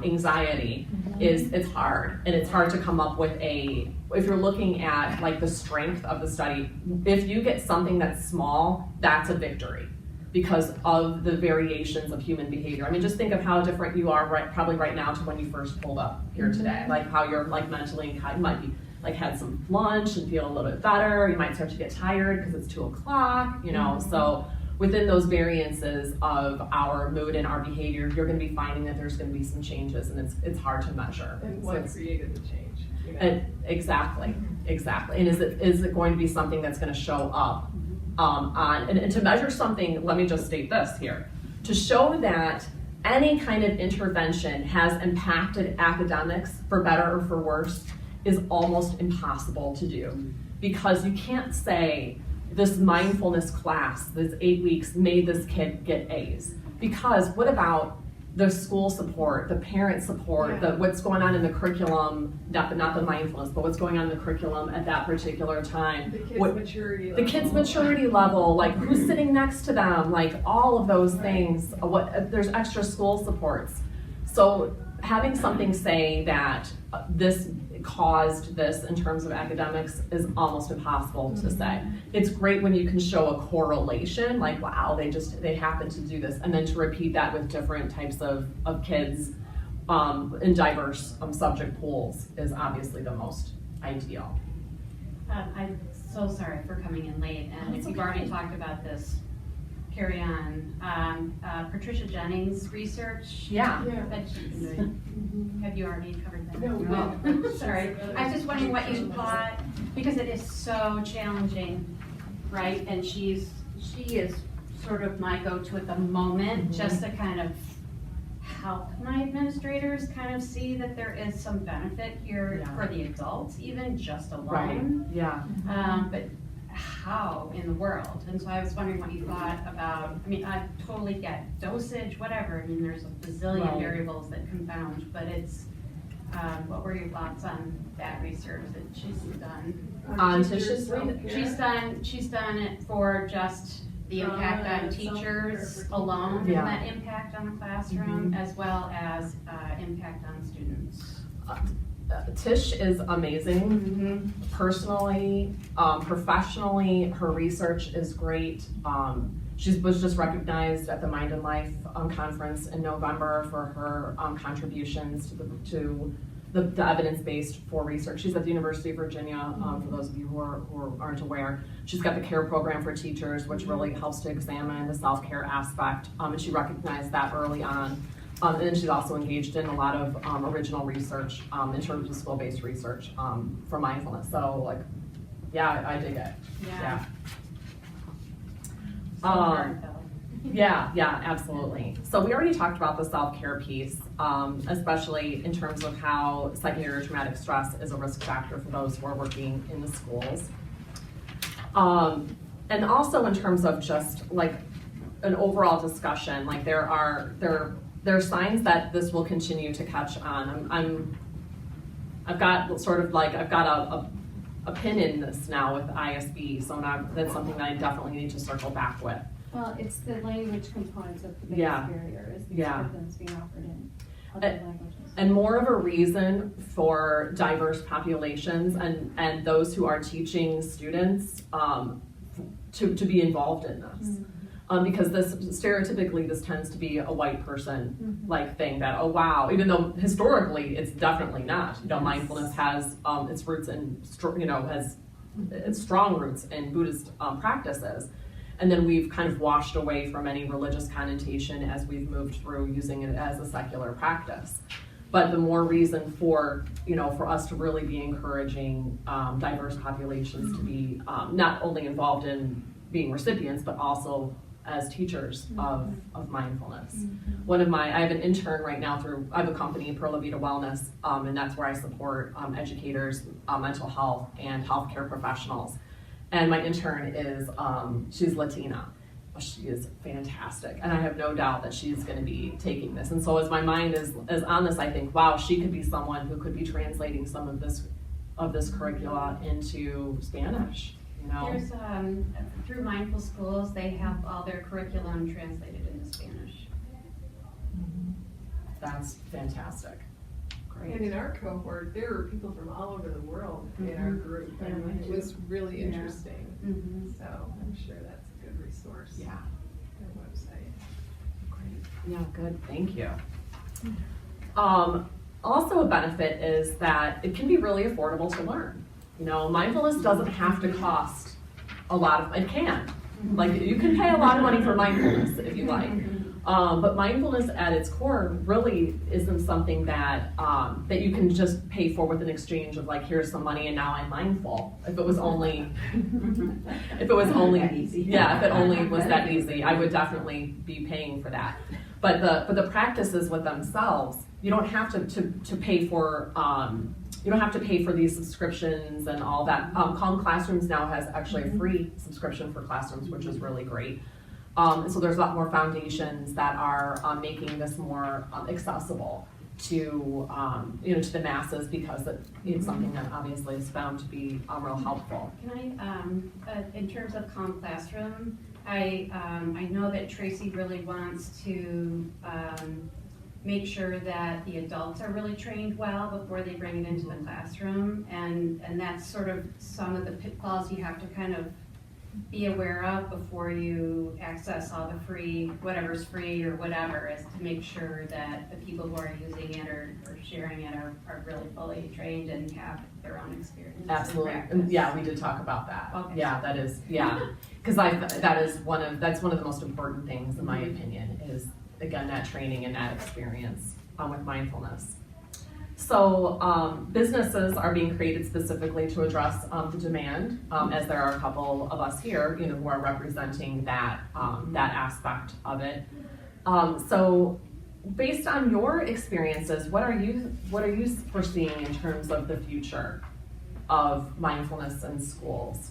anxiety. It's hard, and it's hard to come up with if you're looking at like the strength of the study, if you get something that's small, that's a victory because of the variations of human behavior. I mean, just think of how different you are probably right now to when you first pulled up here today, like how you're like mentally, you might be like had some lunch and feel a little bit better. You might start to get tired because it's 2 o'clock, you know, so within those variances of our mood and our behavior, you're going to be finding that there's going to be some changes, and it's hard to measure. And what created the change? You know? And exactly. And is it going to be something that's going to show up and to measure something? Let me just state this here: to show that any kind of intervention has impacted academics for better or for worse is almost impossible to do, because you can't say this mindfulness class, this 8 weeks, made this kid get A's. Because what about the school support, the parent support, what's going on in the curriculum, not the mindfulness, but what's going on in the curriculum at that particular time. The kids' maturity level. The kids' maturity level, like who's sitting next to them, like all of those things. There's extra school supports. So having something say that this caused this in terms of academics is almost impossible to say. It's great when you can show a correlation, like wow, they happen to do this, and then to repeat that with different types of kids in diverse subject pools is obviously the most ideal. I'm so sorry for coming in late, and if you've already talked about this, carry on. Patricia Jennings' research. Yeah. That she's been doing. Have you already covered that? No. Oh, sorry. I was just wondering what you thought, because it is so challenging, right? And she is sort of my go-to at the moment, just to kind of help my administrators kind of see that there is some benefit here for the adults, even just alone. Right. Yeah. But how in the world? And so I was wondering what you thought about, I mean, I totally get dosage, whatever. I mean, there's a bazillion variables that confound, but it's, what were your thoughts on that research that she's done? She's done it for just the impact on teachers alone, and that impact on the classroom, as well as impact on students. Tish is amazing. Personally, professionally, her research is great. She was just recognized at the Mind and Life conference in November for her contributions to the evidence-based for research. She's at the University of Virginia, for those of you who aren't aware. She's got the CARE program for teachers, which really helps to examine the self-care aspect, and she recognized that early on. And then she's also engaged in a lot of original research in terms of school-based research for mindfulness. So, like, yeah, I dig it. Yeah. Yeah, absolutely. So we already talked about the self-care piece, especially in terms of how secondary traumatic stress is a risk factor for those who are working in the schools. And also in terms of just like an overall discussion, like there are signs that this will continue to catch on. I've got a pin in this now with ISB, so that's something that I definitely need to circle back with. Well, it's the language components of the biggest barrier is these curriculums being offered in other languages. And more of a reason for diverse populations and those who are teaching students to be involved in this. Because stereotypically this tends to be a white person like thing that, oh wow, even though historically it's definitely not. Mindfulness has its roots in, has its strong roots in Buddhist practices. And then we've kind of washed away from any religious connotation as we've moved through using it as a secular practice. But the more reason for, for us to really be encouraging diverse populations to be not only involved in being recipients, but also as teachers of mindfulness. I have an intern right now I have a company, Perla Vida Wellness, and that's where I support educators, mental health, and healthcare professionals. And my intern is, she's Latina. She is fantastic, and I have no doubt that she's going to be taking this. And so as my mind is on this, I think, wow, she could be someone who could be translating some of this curricula into Spanish. There's, through Mindful Schools, they have all their curriculum translated into Spanish. That's fantastic. Great. And in our cohort, there were people from all over the world in our group, and it was really interesting. So I'm sure that's a good resource. Yeah. Their website. Great. Yeah, good. Thank you. Also, a benefit is that it can be really affordable to learn. Mindfulness doesn't have to cost a lot it can. Like, you can pay a lot of money for mindfulness if you like. But mindfulness at its core really isn't something that you can just pay for with an exchange of like, here's some money and now I'm mindful. If it was only that easy. Yeah, if it only was that easy, I would definitely be paying for that. But the practices with themselves, you don't have to pay for. You don't have to pay for these subscriptions and all that. Calm Classrooms now has actually a free subscription for classrooms, which is really great. So there's a lot more foundations that are making this more accessible to to the masses, because it's something that obviously is found to be real helpful. Can I, in terms of Calm Classroom, I know that Tracy really wants to make sure that the adults are really trained well before they bring it into the classroom, and that's sort of some of the pitfalls you have to kind of be aware of before you access all the free, whatever's free or whatever, is to make sure that the people who are using it or sharing it are really fully trained and have their own experience. Absolutely. Yeah, we did talk about that. Okay. Yeah, that is, because that's one of the most important things in my opinion, is again that training and that experience with mindfulness. So businesses are being created specifically to address the demand, as there are a couple of us here, who are representing that aspect of it. So, based on your experiences, what are you foreseeing in terms of the future of mindfulness in schools?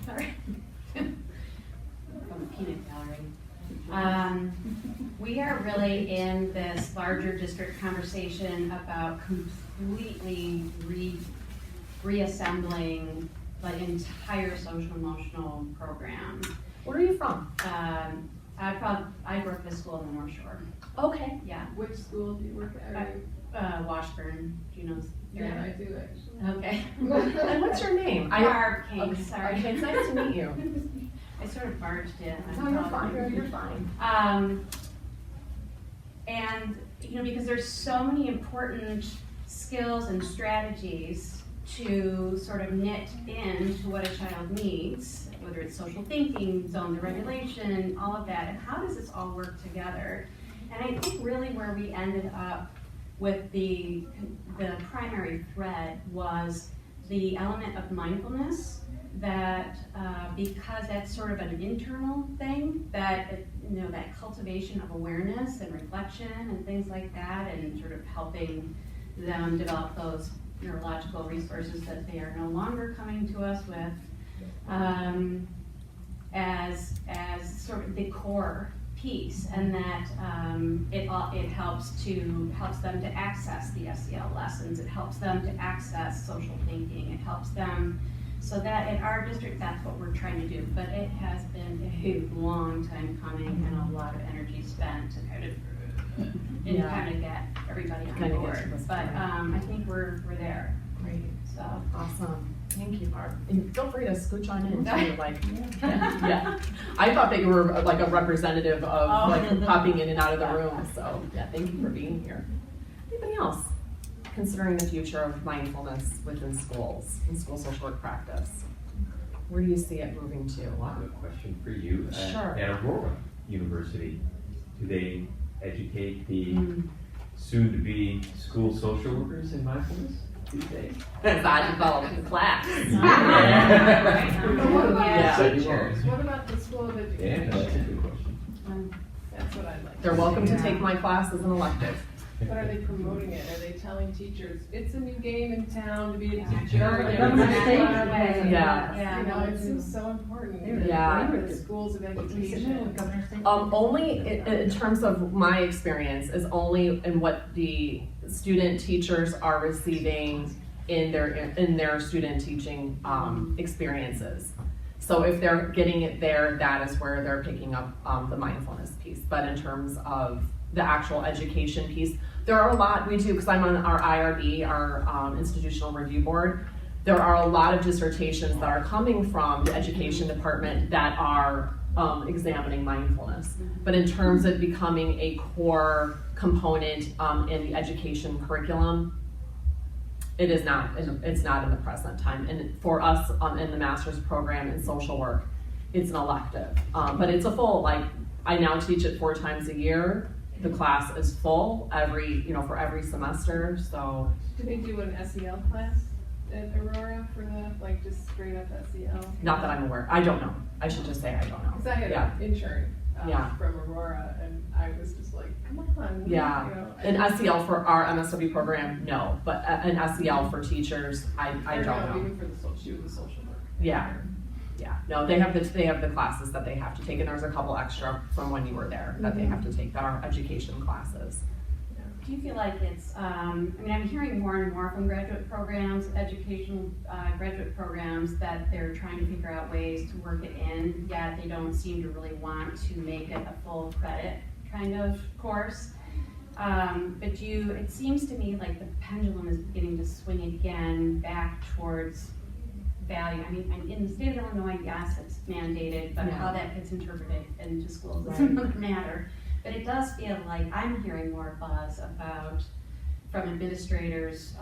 Sorry. From the peanut gallery. We are really in this larger district conversation about completely reassembling the entire social emotional program. Where are you from? I work at a school in the North Shore. Okay. Yeah. Which school do you work at? Washburn. Do you know? Yeah, I do actually. Okay. And what's your name? Barb King. Okay. Sorry. Okay, it's nice to meet you. I sort of barged in. No, you're fine. You're fine. And because there's so many important skills and strategies to sort of knit into what a child needs, whether it's social thinking, zones of regulation, all of that, and how does this all work together? And I think really where we ended up with the primary thread was the element of mindfulness, that because that's sort of an internal thing, that that cultivation of awareness and reflection and things like that, and sort of helping them develop those neurological resources that they are no longer coming to us with, as sort of the core piece, and that it helps them to access the SEL lessons. It helps them to access social thinking. It helps them. So that in our district, that's what we're trying to do. But it has been a long time coming and a lot of energy spent to kind of get everybody on board. But I think we're there. Great. So awesome. Thank you, Barb. And feel free to scooch on in too, like, yeah. I thought that you were like a representative of like popping in and out of the room, so yeah, thank you for being here. Anybody else considering the future of mindfulness within schools and school social work practice? Where do you see it moving to? I have a question for you. Sure. At Aurora University, do they educate the soon-to-be school social workers in mindfulness these days? Because I developed a class. But what about Yeah. the teachers? What about the School of Education? Yeah, that's a good question. That's what I'd like. They're welcome to take my class as an elective. But are they promoting it? Are they telling teachers, it's a new game in town to be a teacher? Yeah. You know, it seems so important. Yeah. For the schools of education. Only in terms of my experience is only in what the student teachers are receiving in their student teaching experiences. So if they're getting it there, that is where they're picking up the mindfulness piece. But in terms of the actual education piece, there are a lot we do, because I'm on our IRB, our Institutional Review Board. There are a lot of dissertations that are coming from the education department that are examining mindfulness. But in terms of becoming a core component in the education curriculum, it is not. It's not in the present time. And for us in the master's program in social work, it's an elective. But it's a full, like, I now teach it 4 times a year. The class is full for every semester. So Do they do an SEL class at Aurora for the, like, just straight up SEL? not that I'm aware. I don't know. I should just say I don't know. Because I had Yeah. an intern Yeah. from Aurora, and I was just like, come on. Yeah. You know, An SEL for our MSW program, no. But an SEL for teachers, I or don't no, know. even for the she was a social worker. Yeah. Yeah, no, they have the classes that they have to take, and there's a couple extra from when you were there that they have to take that are education classes. Do you feel like it's, I'm hearing more and more from graduate programs, educational graduate programs, that they're trying to figure out ways to work it in, yet they don't seem to really want to make it a full credit kind of course. But it seems to me like the pendulum is beginning to swing again back towards value. I mean, in the state of Illinois, yes, it's mandated, but how that gets interpreted into schools is another matter. But it does feel like I'm hearing more buzz from administrators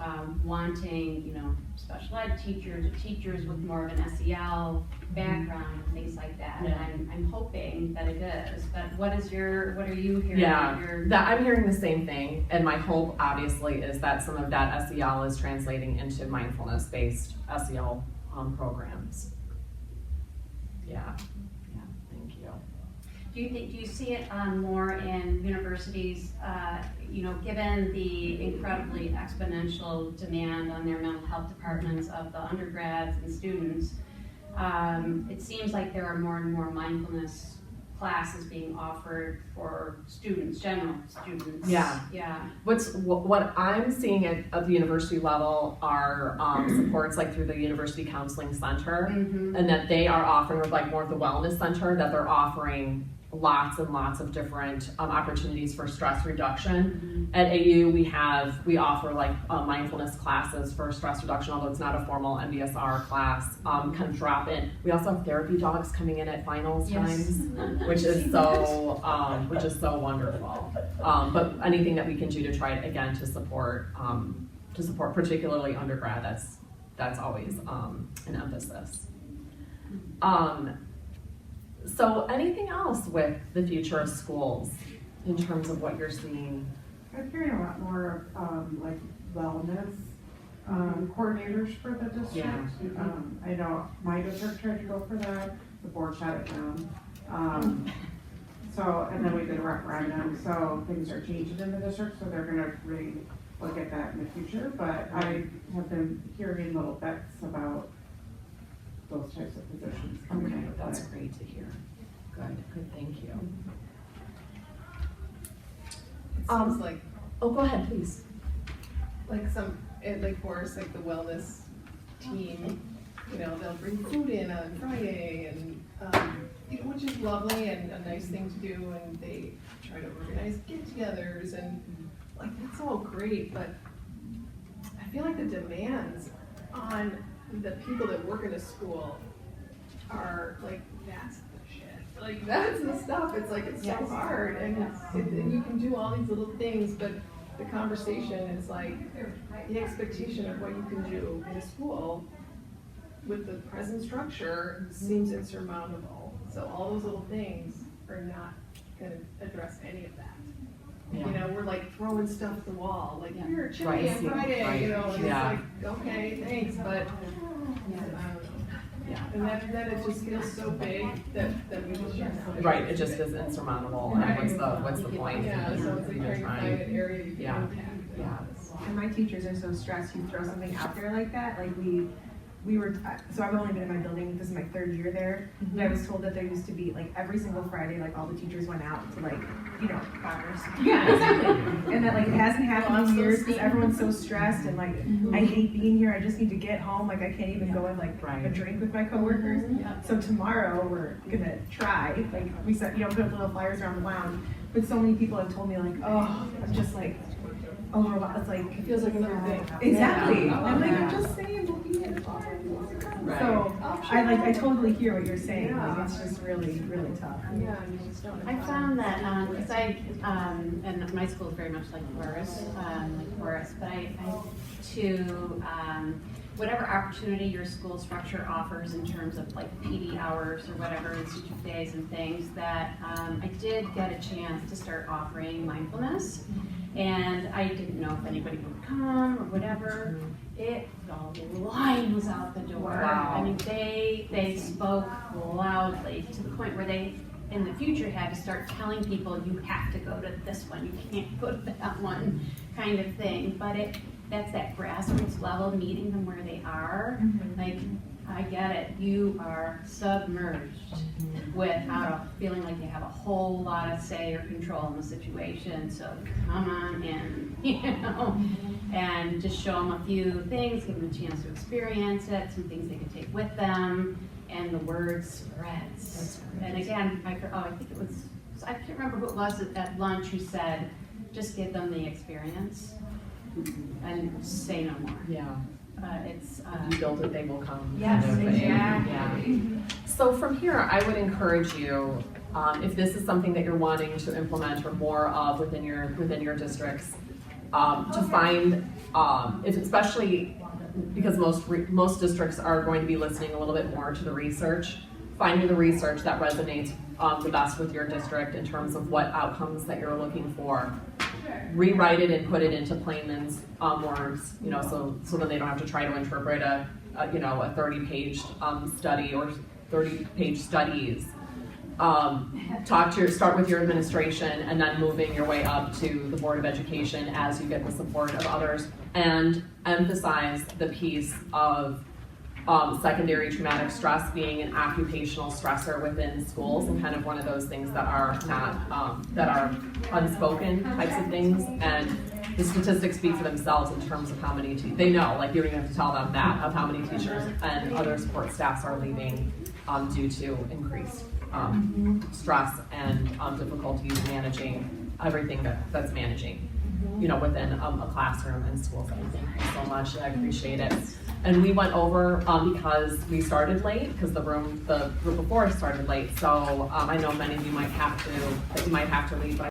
wanting, special ed teachers or teachers with more of an SEL background and things like that. Yeah. And I'm hoping that it is. But what are you hearing? Yeah, I'm hearing the same thing, and my hope obviously is that some of that SEL is translating into mindfulness-based SEL programs. Yeah, thank you. Do you see it more in universities, given the incredibly exponential demand on their mental health departments of the undergrads and students? It seems like there are more and more mindfulness classes being offered for students, general students. Yeah. What I'm seeing at the university level are supports like through the University Counseling Center, and that they are offering, with like more of the wellness center, that they're offering lots and lots of different opportunities for stress reduction. At AU, we offer like mindfulness classes for stress reduction, although it's not a formal MBSR class. Kind of drop in. We also have therapy dogs coming in at finals times, which is so wonderful. But anything that we can do to try again to support particularly undergrad, that's always an emphasis. So anything else with the future of schools in terms of what you're seeing? I'm hearing a lot more of like wellness coordinators for the district. Yeah. I know my district tried to go for that, the board shut it down. And then we did a referendum, so things are changing in the district, so they're gonna really look at that in the future. But I have been hearing little bits about those types of positions coming Okay, into that's play. great to hear. Good, thank you. It seems like, Oh, go ahead, please. like for us, like the wellness team, they'll bring food in on Friday and, which is lovely and a nice thing to do, and they try to organize get-togethers and like, that's all great, but I feel like the demands on the people that work in a school are like, that's the shit. Like, that's the stuff. It's like, it's so hard. And you can do all these little things, but the conversation is like, the expectation of what you can do in a school with the present structure seems insurmountable. So all those little things are not gonna address any of that. Yeah. You know, we're like throwing stuff at the wall, like, here, chili Right. on Friday, Right. you know, and it's Yeah. like, okay, thanks, but, I don't know. Yeah. And then it just feels so big that we just shut down. Right, it just is insurmountable, and what's the point? Yeah, so it's like Even trying to trying? find an area you can Yeah. impact. Yeah. And my teachers are so stressed, you throw something out there like that, like we were, so I've only been in my building, this is my 3rd year there, and I was told that there used to be, like, every single Friday, like, all the teachers went out to, like, you know, farmers. Yeah, exactly. And that, like, it hasn't happened in years, because everyone's so stressed, and, like, I hate being here, I just need to get home, like, I can't even go and, like, a drink with my coworkers. So tomorrow, we're gonna try, like, we set, you know, put up little flyers around the lounge, but so many people have told me, like, oh, I'm just, like, overwhelmed, it's like. It feels like another thing. Exactly, Yeah. I'm like, I'm just saying, we'll be at the Right. So, I totally hear what you're saying, like, it's just really, really tough. Yeah, you just don't. I found that, because and my school is very much like yours, but I to, whatever opportunity your school structure offers in terms of like PD hours or whatever, institute days and things, that I did get a chance to start offering mindfulness. And I didn't know if anybody would come or whatever. The line was out the door. Wow. I mean, they spoke loudly to the point where they, in the future, had to start telling people, you have to go to this one, you can't go to that one, kind of thing. But that's that grassroots level, meeting them where they are. Like, I get it, you are submerged without feeling like you have a whole lot of say or control in the situation, so come on in, you know, and just show them a few things, give them a chance to experience it, some things they can take with them, and the word spreads. And again, I think it was, I can't remember who it was at lunch who said, just give them the experience and say no more. Yeah. It's You build it, they will come. Yes, kind of thing. exactly. Yeah. So from here, I would encourage you, if this is something that you're wanting to implement or more of within your districts, to find, especially because most districts are going to be listening a little bit more to the research, finding the research that resonates the best with your district in terms of what outcomes that you're looking for. Rewrite it and put it into layman's words, you know, so then they don't have to try to interpret a 30-page study or 30-page studies. Start with your administration and then moving your way up to the Board of Education as you get the support of others, and emphasize the piece of secondary traumatic stress being an occupational stressor within schools, and kind of one of those things that are not, that are unspoken types of things. And the statistics speak for themselves in terms of how many, they know, like you don't even have to tell them that, of how many teachers and other support staffs are leaving due to increased stress and difficulties managing everything that's managing, you know, within a classroom and schools. Thank you so much, I appreciate it. And we went over because we started late, because the group before started late. So I know many of you might have to leave, but